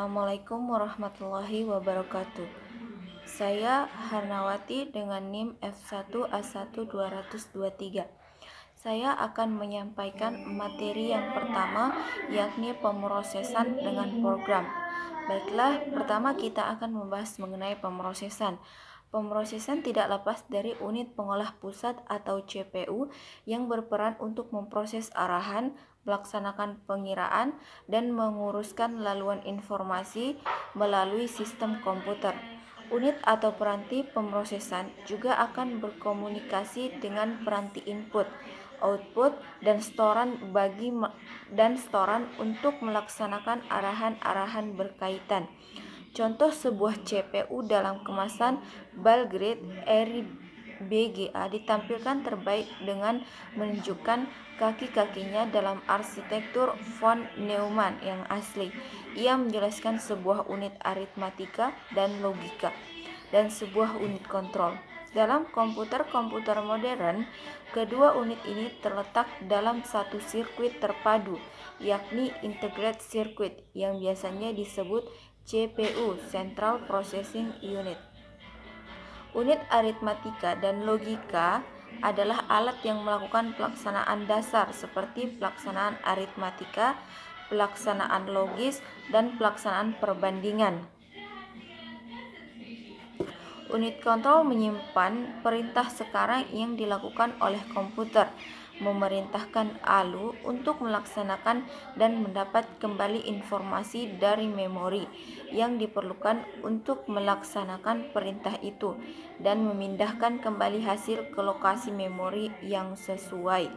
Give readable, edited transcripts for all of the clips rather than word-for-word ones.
Assalamualaikum warahmatullahi wabarakatuh. Saya Harnawati dengan NIM F1A1-223. Saya akan menyampaikan materi yang pertama, yakni pemrosesan dengan program. Baiklah, pertama kita akan membahas mengenai pemrosesan. Pemrosesan tidak lepas dari unit pengolah pusat atau CPU yang berperan untuk memproses arahan, melaksanakan pengiraan, dan menguruskan laluan informasi melalui sistem komputer. Unit atau peranti pemrosesan juga akan berkomunikasi dengan peranti input, output, dan setoran untuk melaksanakan arahan-arahan berkaitan. Contoh sebuah CPU dalam kemasan Belgrade Eri BGA ditampilkan terbaik dengan menunjukkan kaki-kakinya dalam arsitektur von Neumann yang asli. Ia menjelaskan sebuah unit aritmatika dan logika, dan sebuah unit kontrol. Dalam komputer-komputer modern, kedua unit ini terletak dalam satu sirkuit terpadu, yakni integrated circuit yang biasanya disebut CPU (Central Processing Unit). Unit aritmatika dan logika adalah alat yang melakukan pelaksanaan dasar seperti pelaksanaan aritmatika, pelaksanaan logis, dan pelaksanaan perbandingan. Unit kontrol menyimpan perintah sekarang yang dilakukan oleh komputer, memerintahkan ALU untuk melaksanakan dan mendapat kembali informasi dari memori yang diperlukan untuk melaksanakan perintah itu, dan memindahkan kembali hasil ke lokasi memori yang sesuai.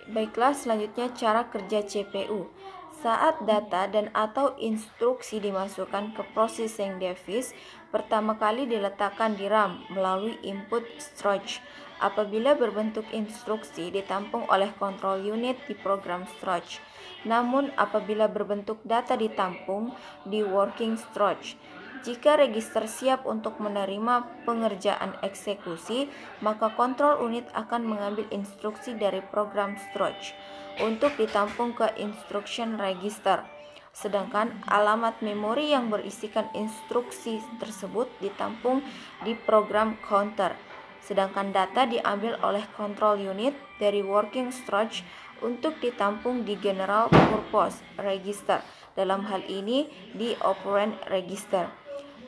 Baiklah, selanjutnya cara kerja CPU. Saat data dan atau instruksi dimasukkan ke processing device, pertama kali diletakkan di RAM melalui input storage. Apabila berbentuk instruksi ditampung oleh control unit di program storage. Namun apabila berbentuk data ditampung di working storage. Jika register siap untuk menerima pengerjaan eksekusi, maka kontrol unit akan mengambil instruksi dari program storage untuk ditampung ke instruction register. Sedangkan alamat memori yang berisikan instruksi tersebut ditampung di program counter. Sedangkan data diambil oleh control unit dari working storage untuk ditampung di general purpose register. Dalam hal ini di operand register.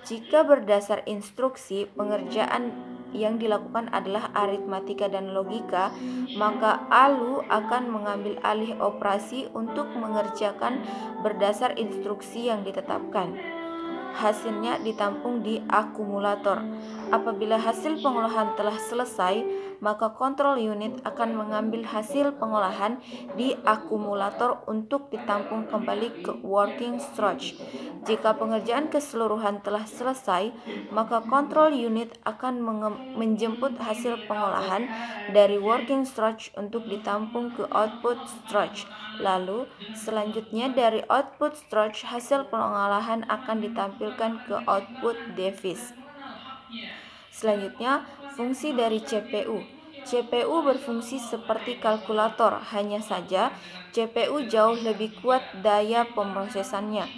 Jika berdasar instruksi pengerjaan yang dilakukan adalah aritmatika dan logika, maka ALU akan mengambil alih operasi untuk mengerjakan berdasar instruksi yang ditetapkan. Hasilnya ditampung di akumulator. Apabila hasil pengolahan telah selesai, maka kontrol unit akan mengambil hasil pengolahan di akumulator untuk ditampung kembali ke working storage. Jika pengerjaan keseluruhan telah selesai, maka kontrol unit akan menjemput hasil pengolahan dari working storage untuk ditampung ke output storage. Lalu, selanjutnya dari output storage, hasil pengolahan akan ditampilkan ke output device. Selanjutnya, fungsi dari CPU. CPU berfungsi seperti kalkulator, hanya saja CPU jauh lebih kuat daya pemrosesannya.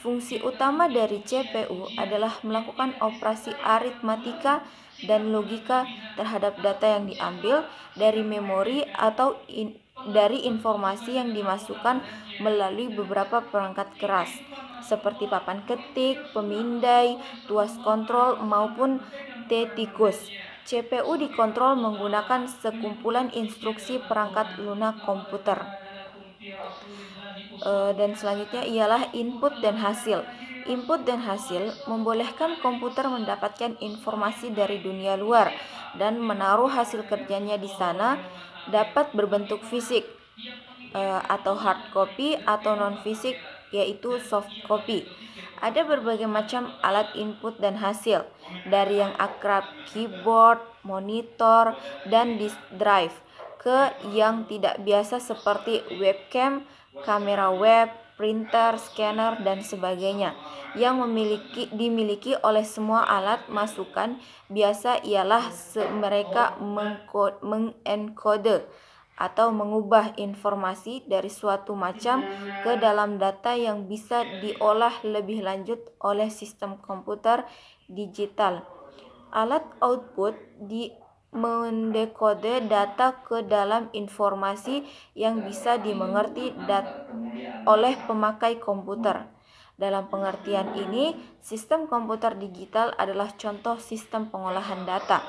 Fungsi utama dari CPU adalah melakukan operasi aritmatika dan logika terhadap data yang diambil dari memori atau dari informasi yang dimasukkan melalui beberapa perangkat keras seperti papan ketik, pemindai, tuas kontrol, maupun tikus. CPU dikontrol menggunakan sekumpulan instruksi perangkat lunak komputer. Dan selanjutnya ialah input dan hasil. Input dan hasil membolehkan komputer mendapatkan informasi dari dunia luar dan menaruh hasil kerjanya di sana, dapat berbentuk fisik atau hard copy atau non-fisik yaitu soft copy. Ada berbagai macam alat input dan hasil, dari yang akrab keyboard, monitor, dan disk drive, ke yang tidak biasa seperti webcam, kamera web, printer, scanner, dan sebagainya. Yang dimiliki oleh semua alat masukan biasa ialah mereka mengenkode atau mengubah informasi dari suatu macam ke dalam data yang bisa diolah lebih lanjut oleh sistem komputer digital. Alat output mendekode data ke dalam informasi yang bisa dimengerti oleh pemakai komputer. Dalam pengertian ini, sistem komputer digital adalah contoh sistem pengolahan data.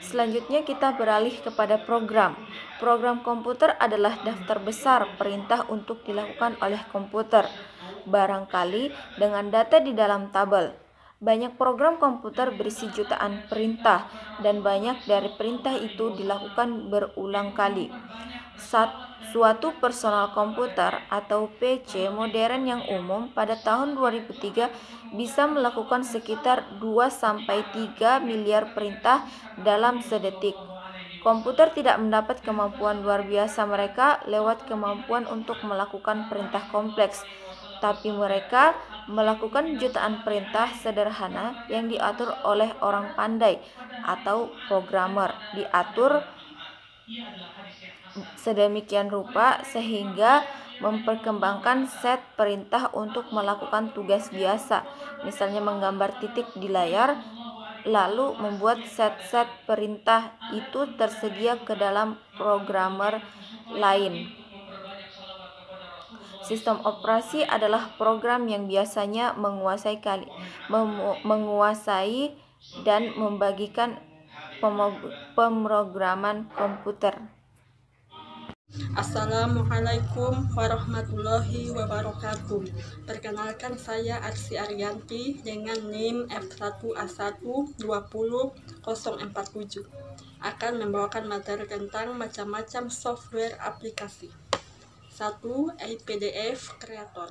Selanjutnya kita beralih kepada program. Program komputer adalah daftar besar perintah untuk dilakukan oleh komputer, barangkali dengan data di dalam tabel. Banyak program komputer berisi jutaan perintah, dan banyak dari perintah itu dilakukan berulang kali. Suatu personal komputer atau PC modern yang umum pada tahun 2003 bisa melakukan sekitar 2-3 miliar perintah dalam sedetik. Komputer tidak mendapat kemampuan luar biasa mereka lewat kemampuan untuk melakukan perintah kompleks, tapi mereka melakukan jutaan perintah sederhana yang diatur oleh orang pandai atau programmer, diatur sedemikian rupa sehingga memperkembangkan set perintah untuk melakukan tugas biasa, misalnya menggambar titik di layar, lalu membuat set-set perintah itu tersedia ke dalam programmer lain. Sistem operasi adalah program yang biasanya menguasai dan membagikan pemrograman komputer. Assalamualaikum warahmatullahi wabarakatuh. Perkenalkan, saya Arsy Arianti dengan NIM F1A1200047 akan membawakan materi tentang macam-macam software aplikasi. 1. PDF Creator.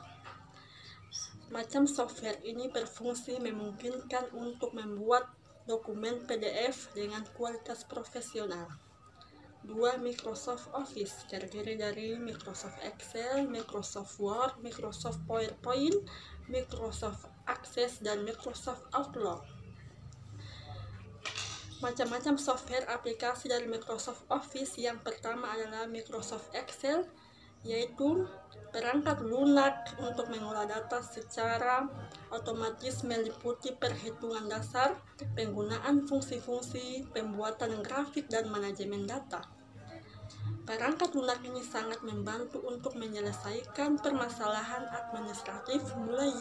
Macam software ini berfungsi memungkinkan untuk membuat dokumen PDF dengan kualitas profesional. 2. Microsoft Office, terdiri dari Microsoft Excel, Microsoft Word, Microsoft PowerPoint, Microsoft Access, dan Microsoft Outlook. Macam-macam software aplikasi dari Microsoft Office. Yang pertama adalah Microsoft Excel, yaitu perangkat lunak untuk mengolah data secara otomatis meliputi perhitungan dasar, penggunaan fungsi-fungsi, pembuatan grafik, dan manajemen data. Perangkat lunak ini sangat membantu untuk menyelesaikan permasalahan administratif, mulai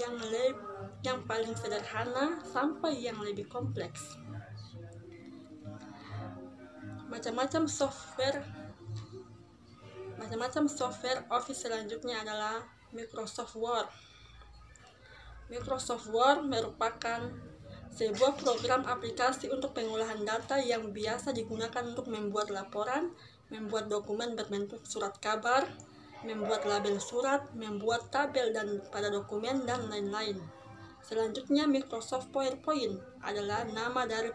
yang paling sederhana sampai yang lebih kompleks. Macam-macam software Office selanjutnya adalah Microsoft Word. Microsoft Word merupakan sebuah program aplikasi untuk pengolahan data yang biasa digunakan untuk membuat laporan, membuat dokumen berbentuk surat kabar, membuat label surat, membuat tabel dan pada dokumen, dan lain-lain. Selanjutnya, Microsoft PowerPoint adalah nama dari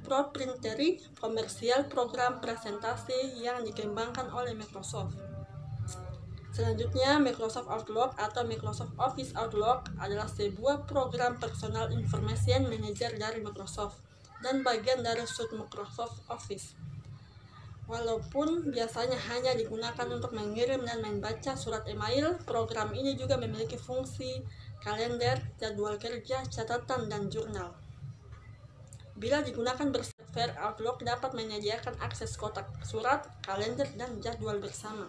proprietary komersial program presentasi yang dikembangkan oleh Microsoft. Selanjutnya, Microsoft Outlook atau Microsoft Office Outlook adalah sebuah program personal information manager dari Microsoft dan bagian dari suite Microsoft Office. Walaupun biasanya hanya digunakan untuk mengirim dan membaca surat email, program ini juga memiliki fungsi kalender, jadwal kerja, catatan, dan jurnal. Bila digunakan bersama, Outlook dapat menyediakan akses kotak surat, kalender, dan jadwal bersama.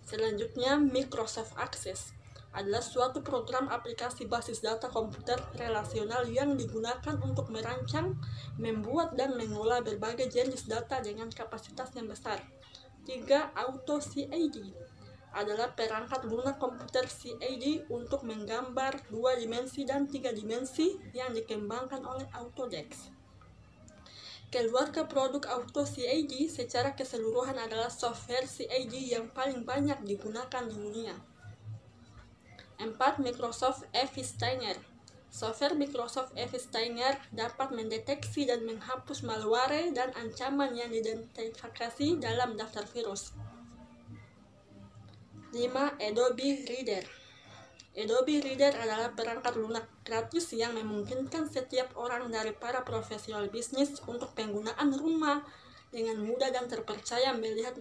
Selanjutnya, Microsoft Access adalah suatu program aplikasi basis data komputer relasional yang digunakan untuk merancang, membuat, dan mengolah berbagai jenis data dengan kapasitas yang besar. 3. Auto CAD adalah perangkat lunak komputer CAD untuk menggambar 2 dimensi dan 3 dimensi yang dikembangkan oleh Autodesk. Keluarga produk Auto CAD secara keseluruhan adalah software CAD yang paling banyak digunakan di dunia. 4. Microsoft Effistainer. Software Microsoft Effistainer dapat mendeteksi dan menghapus malware dan ancaman yang diidentifikasi dalam daftar virus. 5. Adobe Reader. Adobe Reader adalah perangkat lunak gratis yang memungkinkan setiap orang dari para profesional bisnis untuk penggunaan rumah, dengan mudah dan terpercaya melihat,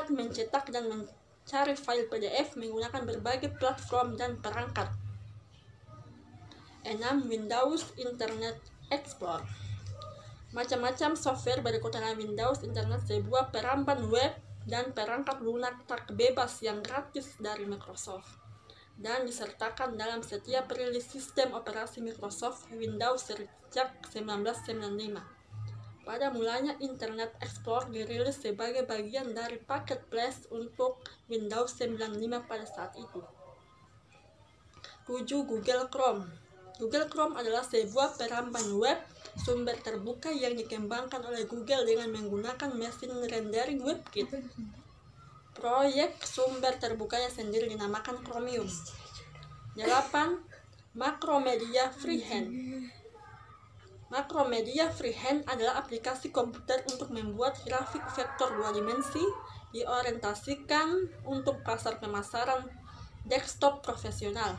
mencetak dan mencari file PDF menggunakan berbagai platform dan perangkat. 6. Windows Internet Explorer. Macam-macam software berikut adalah Windows Internet, sebuah peramban web dan perangkat lunak tak bebas yang gratis dari Microsoft dan disertakan dalam setiap rilis sistem operasi Microsoft Windows sejak 1995. Pada mulanya, Internet Explorer dirilis sebagai bagian dari paket flash untuk Windows 95 pada saat itu. 7. Google Chrome. Google Chrome adalah sebuah peramban web sumber terbuka yang dikembangkan oleh Google dengan menggunakan mesin rendering WebKit. Proyek sumber terbukanya sendiri dinamakan Chromium. 8. Macromedia Freehand. Macromedia Freehand adalah aplikasi komputer untuk membuat grafik vektor 2 dimensi diorientasikan untuk pasar pemasaran desktop profesional.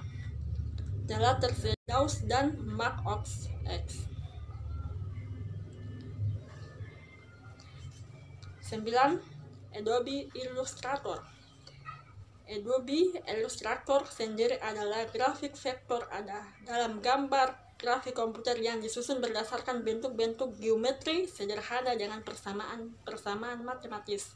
Adalah tersedia Windows dan Mac OS X. 9. Adobe Illustrator. Adobe Illustrator sendiri adalah grafik vektor dalam gambar grafik komputer yang disusun berdasarkan bentuk-bentuk geometri sederhana dengan persamaan matematis.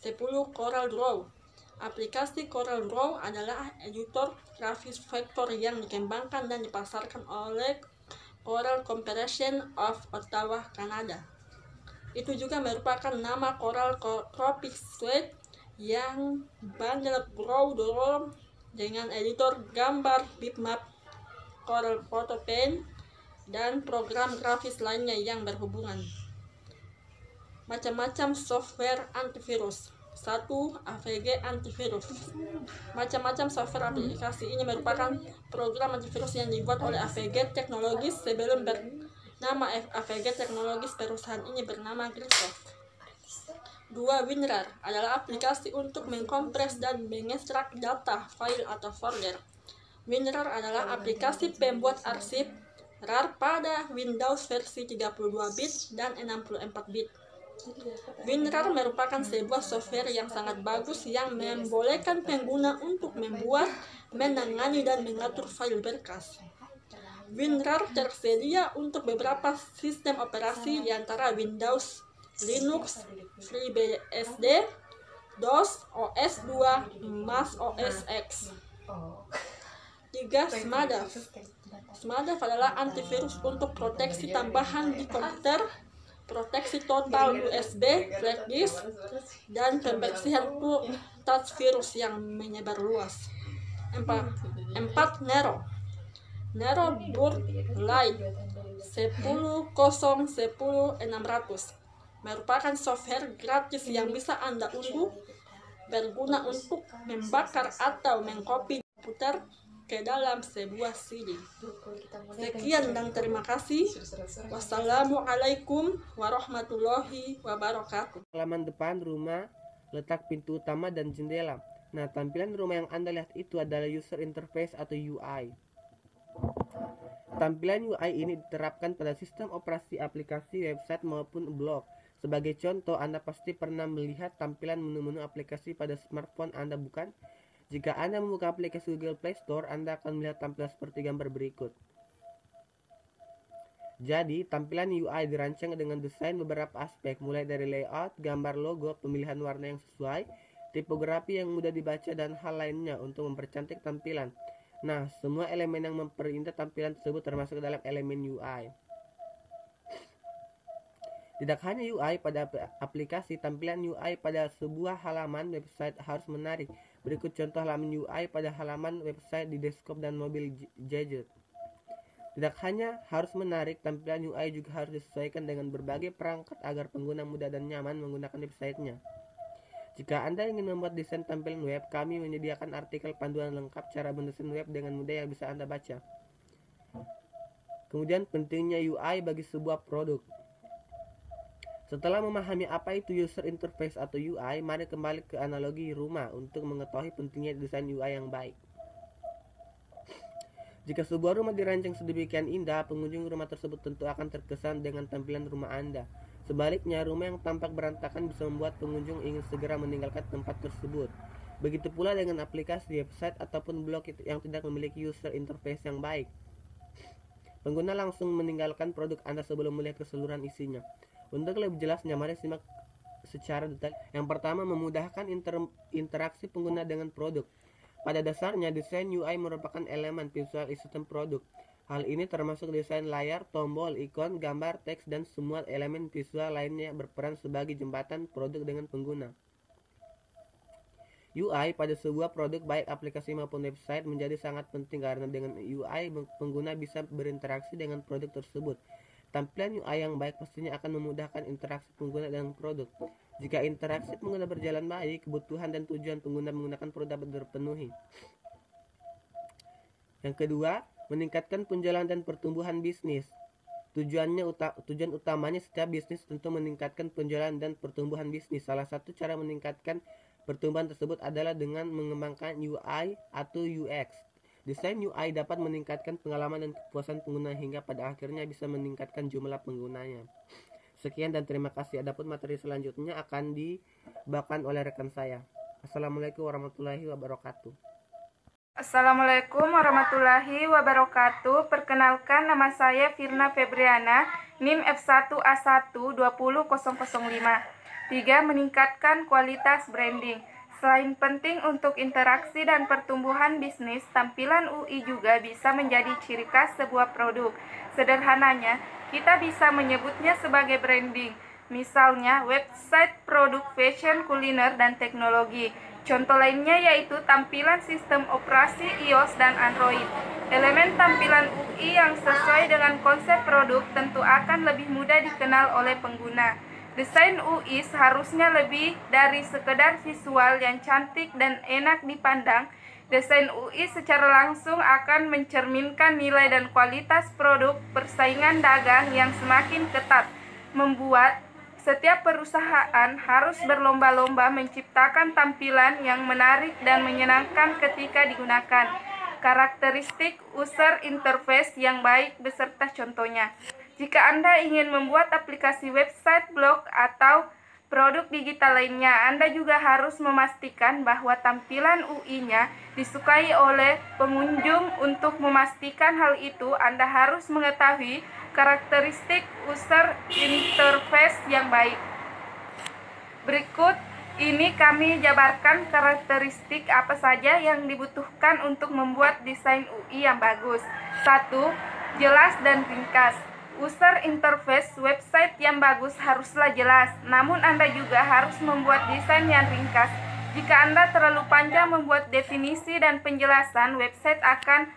10. Corel Draw. Aplikasi Corel Draw adalah editor grafis vektor yang dikembangkan dan dipasarkan oleh Corel Corporation of Ottawa, Kanada. Itu juga merupakan nama Corel Tropic Suite yang bundle Draw dengan editor gambar bitmap, Corel Photo Paint, dan program grafis lainnya yang berhubungan. Macam-macam software antivirus. 1. AVG Antivirus. Macam-macam software aplikasi ini merupakan program antivirus yang dibuat oleh AVG Technologies sebelum bernama AVG Technologies. Perusahaan ini bernama Microsoft. 2. WinRAR adalah aplikasi untuk mengkompres dan mengekstrak data, file, atau folder. WinRAR adalah aplikasi pembuat arsip RAR pada Windows versi 32 bit dan 64 bit. WinRAR merupakan sebuah software yang sangat bagus yang membolehkan pengguna untuk membuat, menangani, dan mengatur file berkas. WinRAR tersedia untuk beberapa sistem operasi di antara Windows, Linux, FreeBSD, DOS, OS 2, Mac OS X. 3. SMADAV. SMADAV adalah antivirus untuk proteksi tambahan di komputer, proteksi total USB, flash disk, dan pembersihan touch virus yang menyebar luas. 4. Nero. Nero Boot Light 10.0.10.600 merupakan software gratis yang bisa Anda unduh, berguna untuk membakar atau mengcopy komputer ke dalam sebuah CD. Sekian dan terima kasih. Wassalamualaikum warahmatullahi wabarakatuh. Halaman depan rumah letak pintu utama dan jendela. Nah, tampilan rumah yang Anda lihat itu adalah user interface atau UI. Tampilan UI ini diterapkan pada sistem operasi aplikasi, website maupun blog. Sebagai contoh, Anda pasti pernah melihat tampilan menu-menu aplikasi pada smartphone Anda, bukan? Jika Anda membuka aplikasi Google Play Store, Anda akan melihat tampilan seperti gambar berikut. Jadi, tampilan UI dirancang dengan desain beberapa aspek, mulai dari layout, gambar logo, pemilihan warna yang sesuai, tipografi yang mudah dibaca, dan hal lainnya untuk mempercantik tampilan. Nah, semua elemen yang memperindah tampilan tersebut termasuk dalam elemen UI. Tidak hanya UI pada aplikasi, tampilan UI pada sebuah halaman website harus menarik. Berikut contoh halaman UI pada halaman website di desktop dan mobil gadget. Tidak hanya harus menarik, tampilan UI juga harus disesuaikan dengan berbagai perangkat agar pengguna mudah dan nyaman menggunakan websitenya. Jika Anda ingin membuat desain tampilan web, kami menyediakan artikel panduan lengkap cara mendesain web dengan mudah yang bisa Anda baca. Kemudian pentingnya UI bagi sebuah produk. Setelah memahami apa itu user interface atau UI, mari kembali ke analogi rumah untuk mengetahui pentingnya desain UI yang baik. Jika sebuah rumah dirancang sedemikian indah, pengunjung rumah tersebut tentu akan terkesan dengan tampilan rumah Anda. Sebaliknya, rumah yang tampak berantakan bisa membuat pengunjung ingin segera meninggalkan tempat tersebut. Begitu pula dengan aplikasi, website, ataupun blog yang tidak memiliki user interface yang baik. Pengguna langsung meninggalkan produk Anda sebelum melihat keseluruhan isinya. Untuk lebih jelasnya, mari simak secara detail. Yang pertama, memudahkan interaksi pengguna dengan produk. Pada dasarnya, desain UI merupakan elemen visual sistem produk. Hal ini termasuk desain layar, tombol, ikon, gambar, teks, dan semua elemen visual lainnya berperan sebagai jembatan produk dengan pengguna. UI pada sebuah produk baik aplikasi maupun website menjadi sangat penting karena dengan UI pengguna bisa berinteraksi dengan produk tersebut. Tampilan UI yang baik pastinya akan memudahkan interaksi pengguna dengan produk. Jika interaksi pengguna berjalan baik, kebutuhan dan tujuan pengguna menggunakan produk dapat terpenuhi. Yang kedua, meningkatkan penjualan dan pertumbuhan bisnis. Tujuan utamanya setiap bisnis tentu meningkatkan penjualan dan pertumbuhan bisnis. Salah satu cara meningkatkan pertumbuhan tersebut adalah dengan mengembangkan UI atau UX. Desain UI dapat meningkatkan pengalaman dan kepuasan pengguna hingga pada akhirnya bisa meningkatkan jumlah penggunanya. Sekian dan terima kasih. Adapun materi selanjutnya akan dibawakan oleh rekan saya. Assalamualaikum warahmatullahi wabarakatuh. Assalamualaikum warahmatullahi wabarakatuh. Perkenalkan, nama saya Firna Febriana, NIM F1A1-20005. 3. Meningkatkan kualitas branding. Selain penting untuk interaksi dan pertumbuhan bisnis, tampilan UI juga bisa menjadi ciri khas sebuah produk. Sederhananya, kita bisa menyebutnya sebagai branding. Misalnya, website produk fashion, kuliner, dan teknologi. Contoh lainnya yaitu tampilan sistem operasi iOS dan Android. Elemen tampilan UI yang sesuai dengan konsep produk tentu akan lebih mudah dikenal oleh pengguna. Desain UI seharusnya lebih dari sekedar visual yang cantik dan enak dipandang. Desain UI secara langsung akan mencerminkan nilai dan kualitas produk. Persaingan dagang yang semakin ketat membuat setiap perusahaan harus berlomba-lomba menciptakan tampilan yang menarik dan menyenangkan ketika digunakan. Karakteristik user interface yang baik beserta contohnya. Jika Anda ingin membuat aplikasi website, blog, atau produk digital lainnya, Anda juga harus memastikan bahwa tampilan UI-nya disukai oleh pengunjung. Untuk memastikan hal itu, Anda harus mengetahui karakteristik user interface yang baik. Berikut ini kami jabarkan karakteristik apa saja yang dibutuhkan untuk membuat desain UI yang bagus. 1. Jelas dan ringkas. User interface website yang bagus haruslah jelas, namun Anda juga harus membuat desain yang ringkas. Jika Anda terlalu panjang membuat definisi dan penjelasan, website akan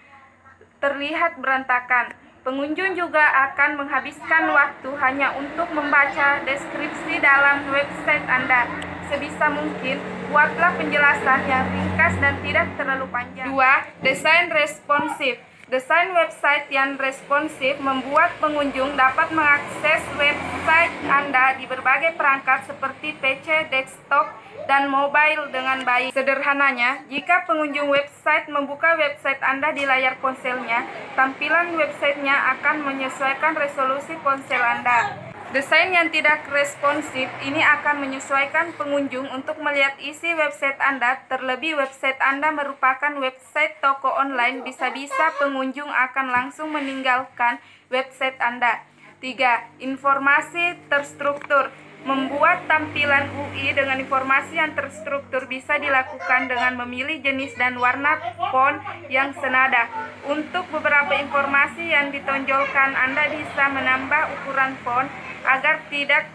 terlihat berantakan. Pengunjung juga akan menghabiskan waktu hanya untuk membaca deskripsi dalam website Anda. Sebisa mungkin, buatlah penjelasan yang ringkas dan tidak terlalu panjang. 2. Desain responsif. Desain website yang responsif membuat pengunjung dapat mengakses website Anda di berbagai perangkat seperti PC, desktop, dan mobile dengan baik. Sederhananya, jika pengunjung website membuka website Anda di layar ponselnya, tampilan websitenya akan menyesuaikan resolusi ponsel Anda. Desain yang tidak responsif ini akan menyesuaikan pengunjung untuk melihat isi website Anda. Terlebih website Anda merupakan website toko online, bisa-bisa pengunjung akan langsung meninggalkan website Anda. 3. Informasi terstruktur. Membuat tampilan UI dengan informasi yang terstruktur bisa dilakukan dengan memilih jenis dan warna font yang senada. Untuk beberapa informasi yang ditonjolkan, Anda bisa menambah ukuran font agar tidak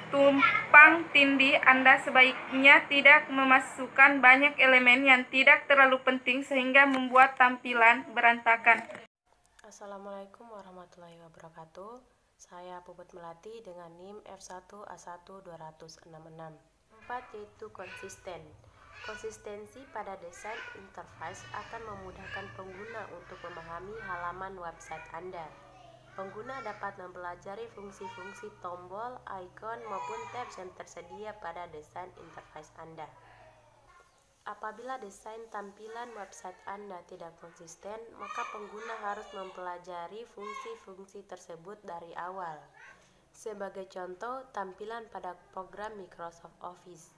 tumpang tindih. Anda sebaiknya tidak memasukkan banyak elemen yang tidak terlalu penting sehingga membuat tampilan berantakan. Assalamualaikum warahmatullahi wabarakatuh. Saya Puput Melati dengan NIM F1A1-20066. 4. Yaitu konsisten. Konsistensi pada desain interface akan memudahkan pengguna untuk memahami halaman website Anda. Pengguna dapat mempelajari fungsi-fungsi tombol, ikon, maupun tabs yang tersedia pada desain interface Anda. Apabila desain tampilan website Anda tidak konsisten, maka pengguna harus mempelajari fungsi-fungsi tersebut dari awal. Sebagai contoh, tampilan pada program Microsoft Office.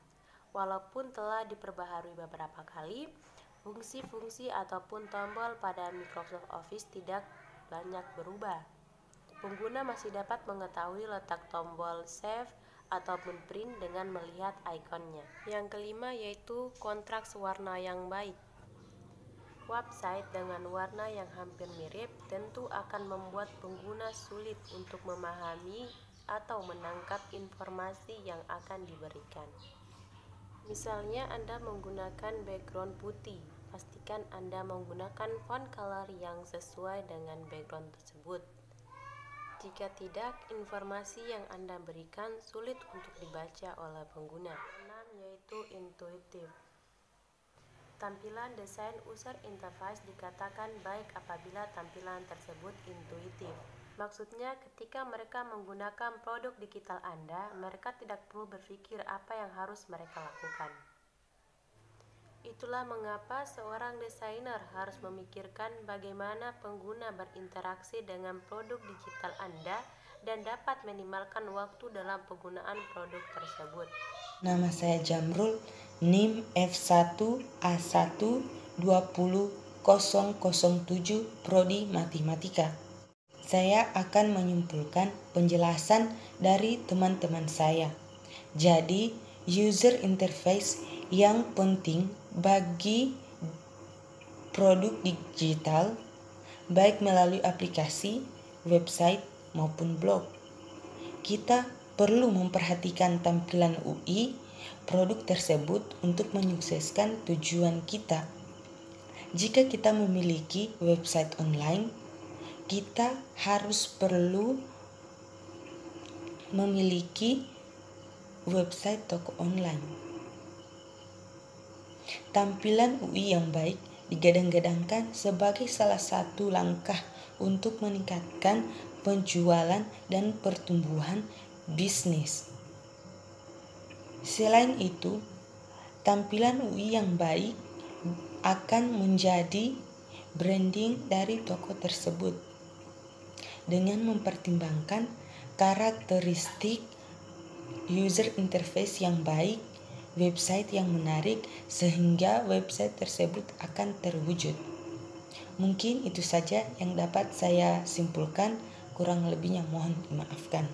Walaupun telah diperbaharui beberapa kali, fungsi-fungsi ataupun tombol pada Microsoft Office tidak banyak berubah. Pengguna masih dapat mengetahui letak tombol Save ataupun Print dengan melihat ikonnya. Yang kelima yaitu kontras warna yang baik. Website dengan warna yang hampir mirip tentu akan membuat pengguna sulit untuk memahami atau menangkap informasi yang akan diberikan. Misalnya Anda menggunakan background putih, pastikan Anda menggunakan font color yang sesuai dengan background tersebut. Jika tidak, informasi yang Anda berikan sulit untuk dibaca oleh pengguna. 6 yaitu intuitif. Tampilan desain user interface dikatakan baik apabila tampilan tersebut intuitif. Maksudnya ketika mereka menggunakan produk digital Anda, mereka tidak perlu berpikir apa yang harus mereka lakukan. Itulah mengapa seorang desainer harus memikirkan bagaimana pengguna berinteraksi dengan produk digital Anda dan dapat minimalkan waktu dalam penggunaan produk tersebut. Nama saya Jamrul, NIM F1A1 20007 Prodi Matematika. Saya akan menyimpulkan penjelasan dari teman-teman saya. Jadi, user interface yang penting bagi produk digital, baik melalui aplikasi, website, maupun blog. Kita perlu memperhatikan tampilan UI produk tersebut untuk menyukseskan tujuan kita. Jika kita memiliki website online, kita harus perlu memiliki website toko online. Tampilan UI yang baik digadang-gadangkan sebagai salah satu langkah untuk meningkatkan penjualan dan pertumbuhan bisnis. Selain itu, tampilan UI yang baik akan menjadi branding dari toko tersebut dengan mempertimbangkan karakteristik user interface yang baik, website yang menarik, sehingga website tersebut akan terwujud. Mungkin itu saja yang dapat saya simpulkan, kurang lebihnya mohon dimaafkan.